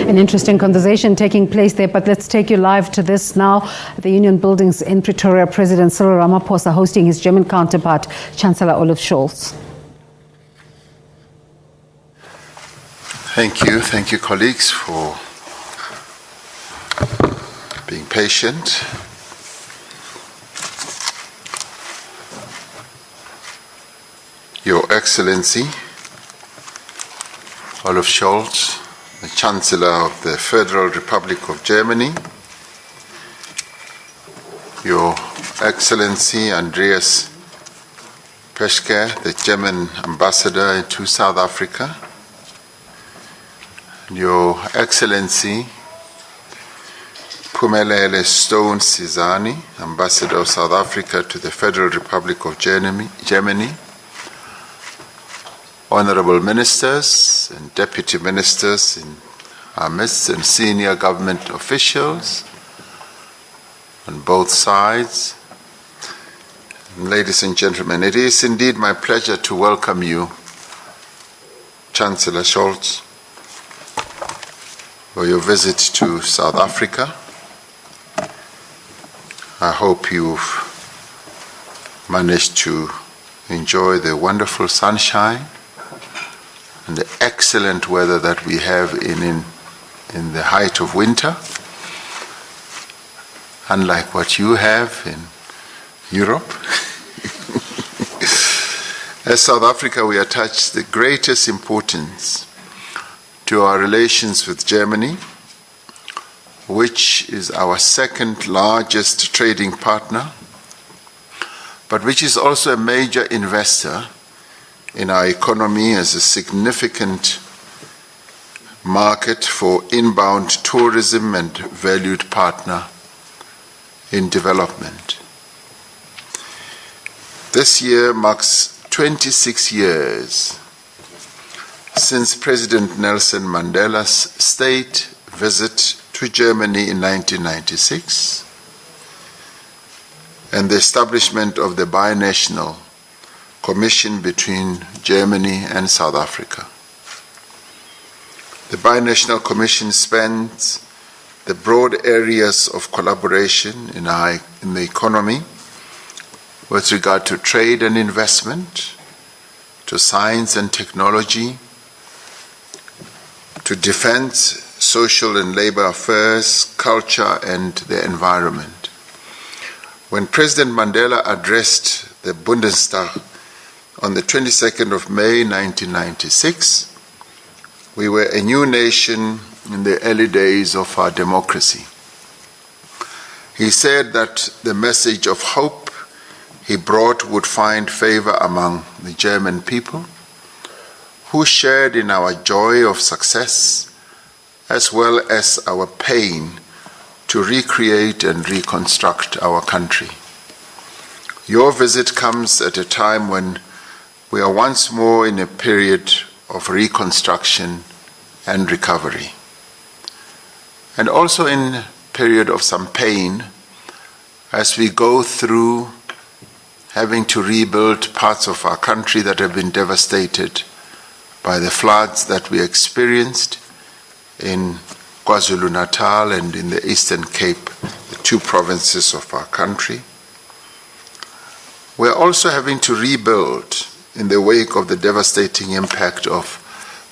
An interesting conversation taking place there, but let's take you live to this now. The Union Buildings in Pretoria, President Cyril Ramaphosa hosting his German counterpart, Chancellor Olaf Scholz. Thank you, colleagues, for being patient. Your Excellency, Olaf Scholz, the Chancellor of the Federal Republic of Germany, Your Excellency Andreas Peschke, the German Ambassador to South Africa, Your Excellency Phumelele Stone-Sizani, Ambassador of South Africa to the Federal Republic of Germany, Honorable Ministers and Deputy Ministers in our midst and senior government officials on both sides. Ladies and gentlemen, it is indeed my pleasure to welcome you, Chancellor Scholz, for your visit to South Africa. I hope you've managed to enjoy the wonderful sunshine and the excellent weather that we have in the height of winter, unlike what you have in Europe. As South Africa, we attach the greatest importance to our relations with Germany, which is our second largest trading partner, but which is also a major investor in our economy as a significant market for inbound tourism and valued partner in development. This year marks 26 years since President Nelson Mandela's state visit to Germany in 1996 and the establishment of the binational commission between Germany and South Africa. The binational commission spans the broad areas of collaboration in the economy with regard to trade and investment, to science and technology, to defense, social and labor affairs, culture, and the environment. When President Mandela addressed the Bundestag on the 22nd of May 1996, we were a new nation in the early days of our democracy. He said that the message of hope he brought would find favor among the German people, who shared in our joy of success as well as our pain to recreate and reconstruct our country. Your visit comes at a time when we are once more in a period of reconstruction and recovery, and also in a period of some pain as we go through having to rebuild parts of our country that have been devastated by the floods that we experienced in KwaZulu-Natal and in the Eastern Cape, the two provinces of our country. We're also having to rebuild in the wake of the devastating impact of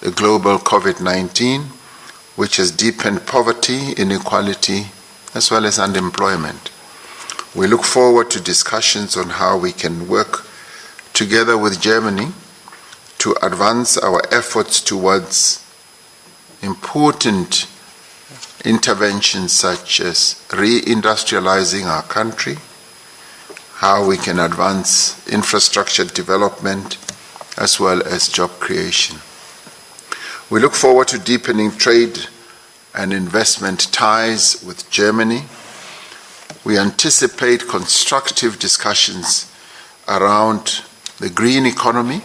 the global COVID-19, which has deepened poverty, inequality, as well as unemployment. We look forward to discussions on how we can work together with Germany to advance our efforts towards important interventions such as reindustrializing our country, how we can advance infrastructure development, as well as job creation. We look forward to deepening trade and investment ties with Germany. We anticipate constructive discussions around the green economy,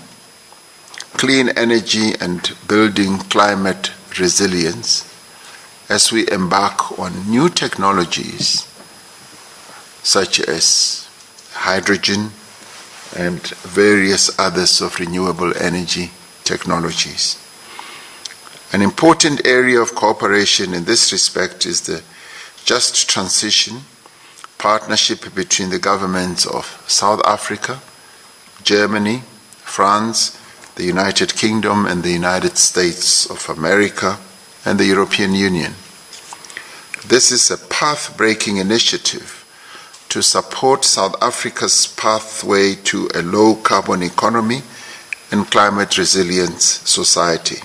clean energy, and building climate resilience as we embark on new technologies such as hydrogen and various others of renewable energy technologies. An important area of cooperation in this respect is the Just Transition partnership between the governments of South Africa, Germany, France, the United Kingdom, and the United States of America, and the European Union. This is a path-breaking initiative to support South Africa's pathway to a low-carbon economy and climate-resilient society,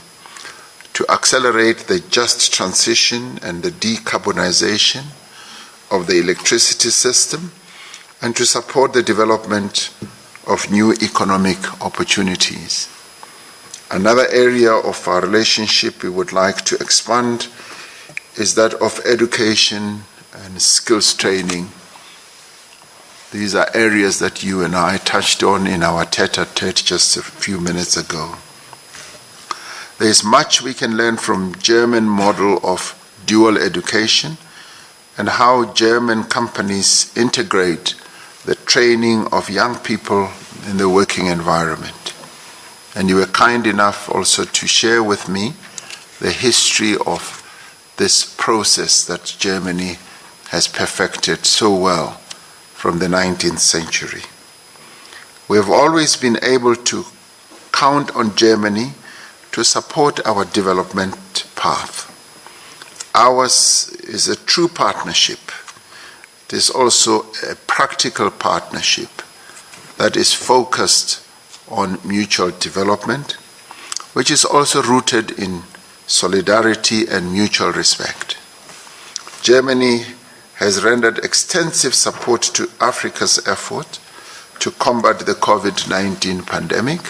to accelerate the just transition and the decarbonization of the electricity system, and to support the development of new economic opportunities. Another area of our relationship we would like to expand is that of education and skills training. These are areas that you and I touched on in our tete-a-tete just a few minutes ago. There is much we can learn from German model of dual education and how German companies integrate the training of young people in the working environment. And you were kind enough also to share with me the history of this process that Germany has perfected so well from the 19th century. We have always been able to count on Germany to support our development path. Ours is a true partnership. It is also a practical partnership that is focused on mutual development, which is also rooted in solidarity and mutual respect. Germany has rendered extensive support to Africa's effort to combat the COVID-19 pandemic.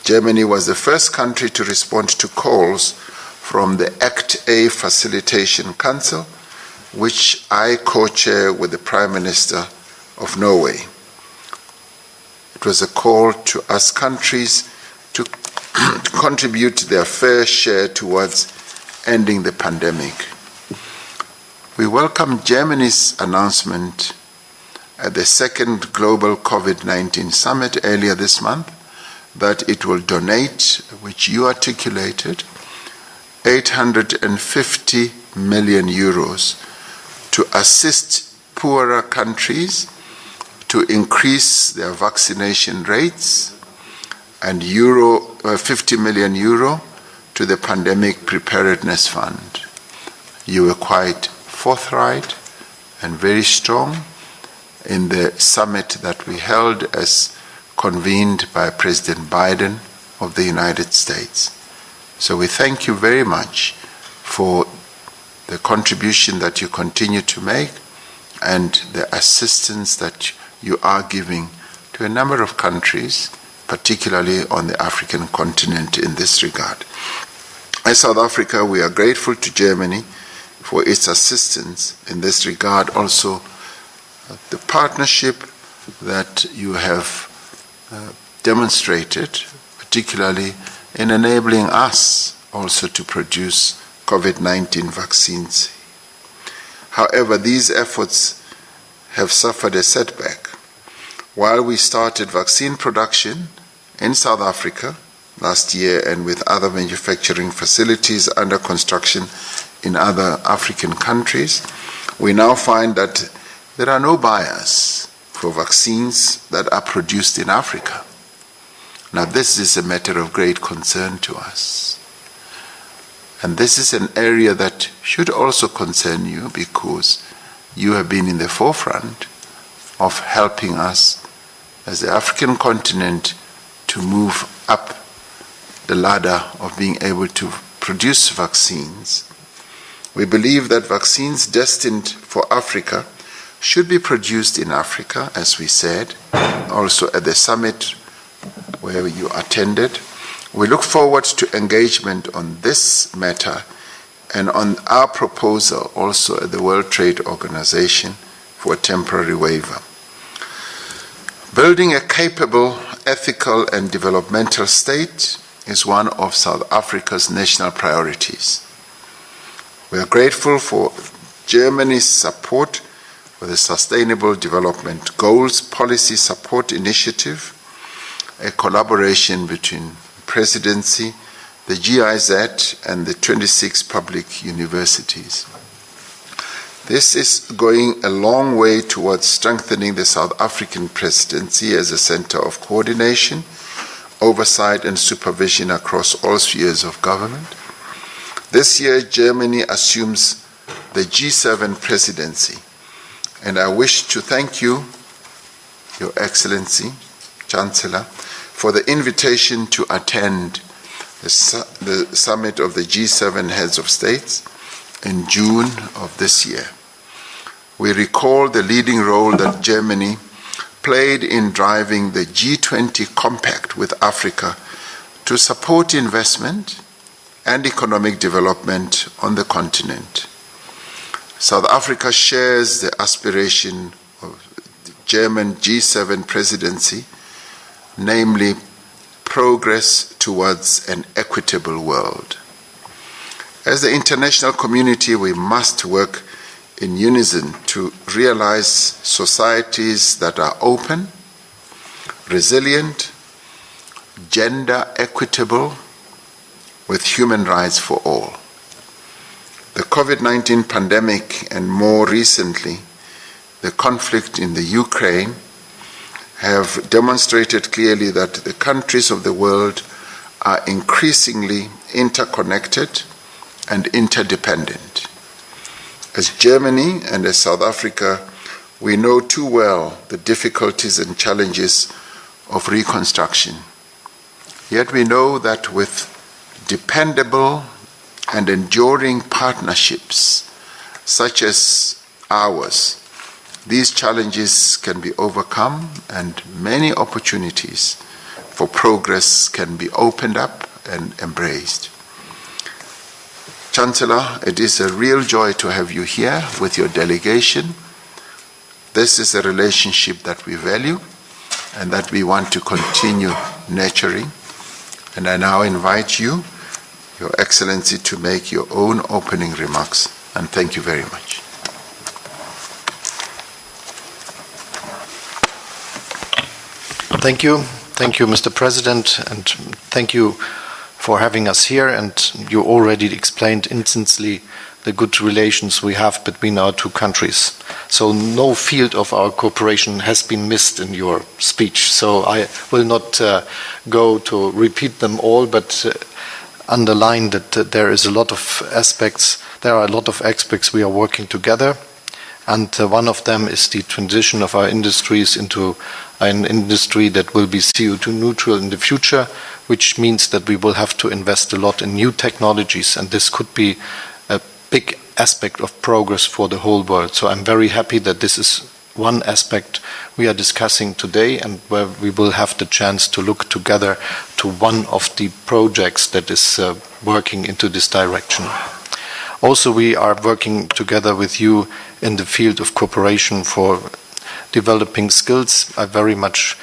Germany was the first country to respond to calls from the Act A Facilitation Council, which I co-chair with the Prime Minister of Norway. It was a call to us countries to contribute their fair share towards ending the pandemic. We welcome Germany's announcement at the second Global COVID-19 Summit earlier this month that it will donate, which you articulated, 850 million euros to assist poorer countries to increase their vaccination rates, and 50 million euro to the Pandemic Preparedness Fund. You were quite forthright and very strong in the summit that we held as convened by President Biden of the United States. So we thank you very much for the contribution that you continue to make and the assistance that you are giving to a number of countries, particularly on the African continent in this regard. As South Africa, we are grateful to Germany for its assistance in this regard. Also, the partnership that you have demonstrated, particularly in enabling us also to produce COVID-19 vaccines. However, these efforts have suffered a setback. While we started vaccine production in South Africa last year and with other manufacturing facilities under construction in other African countries, we now find that there are no buyers for vaccines that are produced in Africa. Now, this is a matter of great concern to us. And this is an area that should also concern you, because you have been in the forefront of helping us as the African continent to move up the ladder of being able to produce vaccines. We believe that vaccines destined for Africa should be produced in Africa, as we said, also at the summit where you attended. We look forward to engagement on this matter and on our proposal also at the World Trade Organization for a temporary waiver. Building a capable, ethical, and developmental state is one of South Africa's national priorities. We are grateful for Germany's support for the Sustainable Development Goals Policy Support Initiative, a collaboration between Presidency, the GIZ, and the 26 public universities. This is going a long way towards strengthening the South African presidency as a center of coordination, oversight, and supervision across all spheres of government. This year, Germany assumes the G7 presidency, and I wish to thank you, Your Excellency, Chancellor, for the invitation to attend the summit of the G7 heads of states in June of this year. We recall the leading role that Germany played in driving the G20 compact with Africa to support investment and economic development on the continent. South Africa shares the aspiration of the German G7 presidency, namely progress towards an equitable world. As the international community, we must work in unison to realize societies that are open, resilient, gender equitable, with human rights for all. The COVID-19 pandemic and more recently, the conflict in the Ukraine have demonstrated clearly that the countries of the world are increasingly interconnected and interdependent. As Germany and as South Africa, we know too well the difficulties and challenges of reconstruction. Yet we know that with dependable and enduring partnerships such as ours, these challenges can be overcome and many opportunities for progress can be opened up and embraced. Chancellor, it is a real joy to have you here with your delegation. This is a relationship that we value and that we want to continue nurturing. And I now invite you, Your Excellency, to make your own opening remarks. And thank you very much. Thank you. Thank you, Mr. President, and thank you for having us here. And you already explained instantly the good relations we have between our two countries. So no field of our cooperation has been missed in your speech. So I will not go to repeat them all, but underline that there is a lot of aspects. There are a lot of aspects we are working together. And one of them is the transition of our industries into an industry that will be CO2 neutral in the future, which means that we will have to invest a lot in new technologies, and this could be a big aspect of progress for the whole world. So I'm very happy that this is one aspect we are discussing today, and where we will have the chance to look together to one of the projects that is working into this direction. Also, we are working together with you in the field of cooperation for developing skills. I very much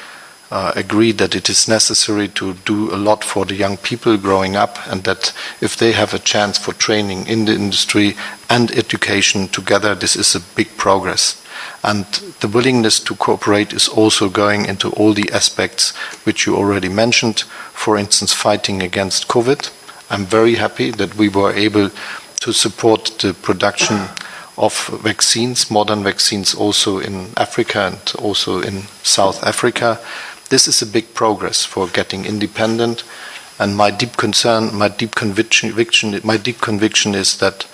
agree that it is necessary to do a lot for the young people growing up, and that if they have a chance for training in the industry and education together, this is a big progress. And the willingness to cooperate is also going into all the aspects which you already mentioned, for instance, fighting against COVID. I'm very happy that we were able to support the production of vaccines, modern vaccines, also in Africa and also in South Africa. This is a big progress for getting independent, and my deep concern, my deep conviction is that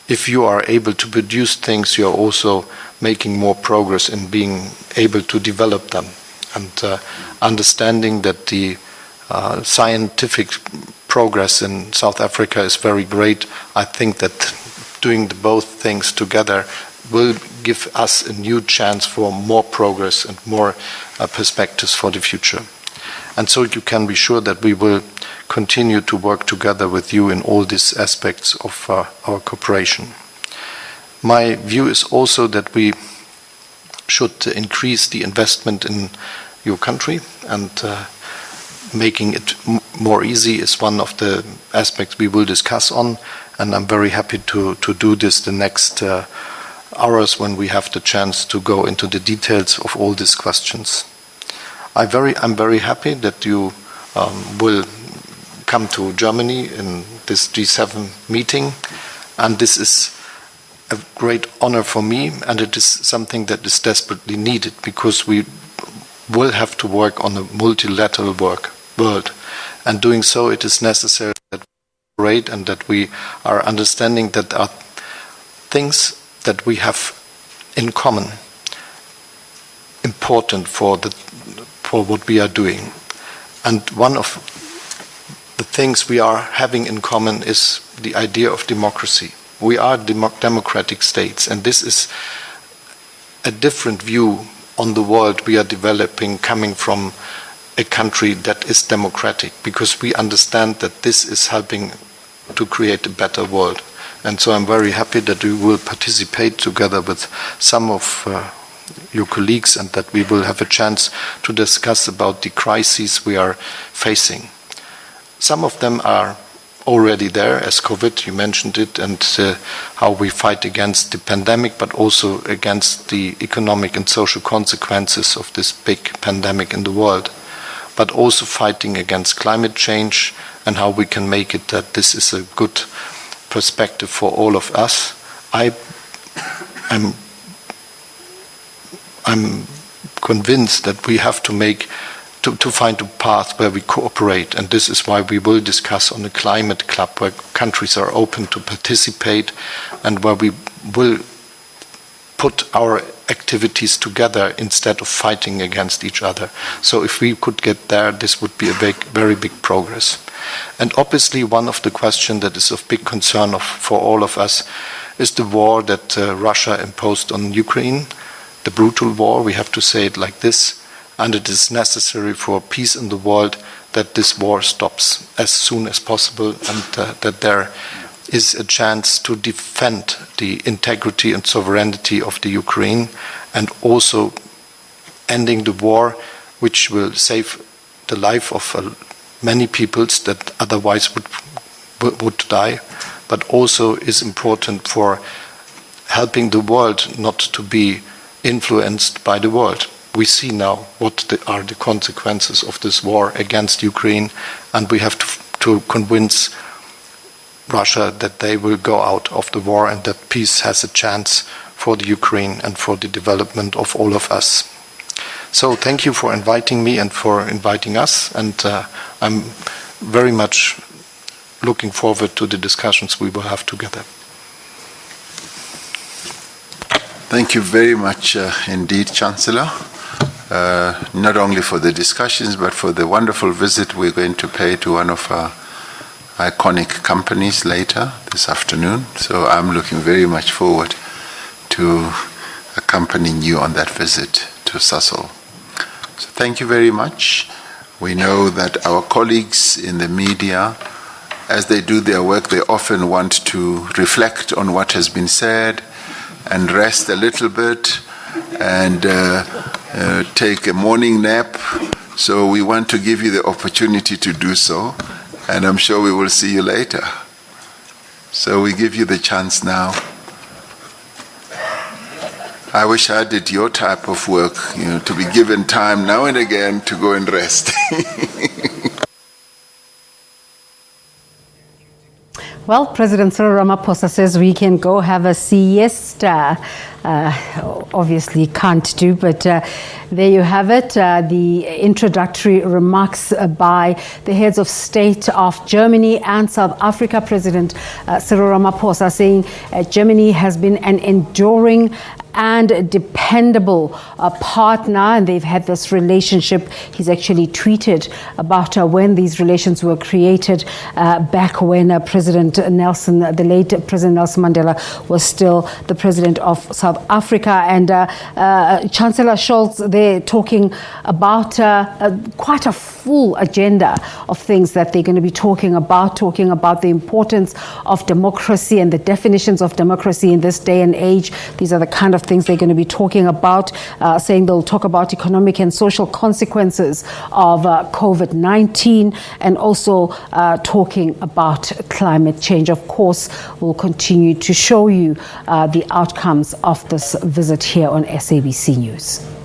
if you are able to produce things, you are also making more progress in being able to develop them, and understanding that the scientific progress in South Africa is very great. I think that doing both things together will give us a new chance for more progress and more perspectives for the future. And so you can be sure that we will continue to work together with you in all these aspects of our cooperation. My view is also that we should increase the investment in your country, and making it more easy is one of the aspects we will discuss on, and I'm very happy to do this the next hours when we have the chance to go into the details of all these questions. I'm very happy that you will come to Germany in this G7 meeting, and this is a great honor for me, and it is something that is desperately needed, because we will have to work on a multilateral world, and doing so it is necessary that we cooperate and that we are understanding that there are things that we have in common, important for what we are doing. And one of the things we are having in common is the idea of democracy. We are democratic states, and this is a different view on the world we are developing, coming from a country that is democratic, because we understand that this is helping to create a better world. And so I'm very happy that we will participate together with some of your colleagues, and that we will have a chance to discuss about the crises we are facing. Some of them are already there, as COVID, you mentioned it, and how we fight against the pandemic, but also against the economic and social consequences of this big pandemic in the world, but also fighting against climate change and how we can make it that this is a good perspective for all of us. I'm convinced that we have to find a path where we cooperate, and this is why we will discuss on a climate club where countries are open to participate, and where we will put our activities together instead of fighting against each other. So if we could get there, this would be a very big progress. And obviously one of the questions that is of big concern for all of us is the war that Russia imposed on Ukraine, the brutal war, we have to say it like this, and it is necessary for peace in the world that this war stops as soon as possible, and that there is a chance to defend the integrity and sovereignty of the Ukraine, and also ending the war, which will save the life of many peoples that otherwise would die, but also is important for helping the world not to be influenced by the world. We see now what are the consequences of this war against Ukraine, and we have to convince Russia that they will go out of the war and that peace has a chance for the Ukraine and for the development of all of us. So thank you for inviting me and for inviting us, and I'm very much looking forward to the discussions we will have together. Thank you very much indeed, Chancellor. Not only for the discussions, but for the wonderful visit we're going to pay to one of our iconic companies later this afternoon. So I'm looking very much forward to accompanying you on that visit to Sasol. So thank you very much. We know that our colleagues in the media, as they do their work, they often want to reflect on what has been said and rest a little bit and take a morning nap. So we want to give you the opportunity to do so, and I'm sure we will see you later. So we give you the chance now. I wish I did your type of work, to be given time now and again to go and rest. Well, President Cyril Ramaphosa says we can go have a siesta. Obviously can't do, but there you have it. The introductory remarks by the heads of state of Germany and South Africa. President Cyril Ramaphosa saying Germany has been an enduring and dependable partner, and they've had this relationship. He's actually tweeted about when these relations were created back when President Nelson, the late President Nelson Mandela, was still the president of South Africa. And Chancellor Scholz, they're talking about quite a full agenda of things that they're going to be talking about the importance of democracy and the definitions of democracy in this day and age. These are the kind of things they're going to be talking about, saying they'll talk about economic and social consequences of COVID-19, and also talking about climate change. Of course, we'll continue to show you the outcomes of this visit here on SABC News.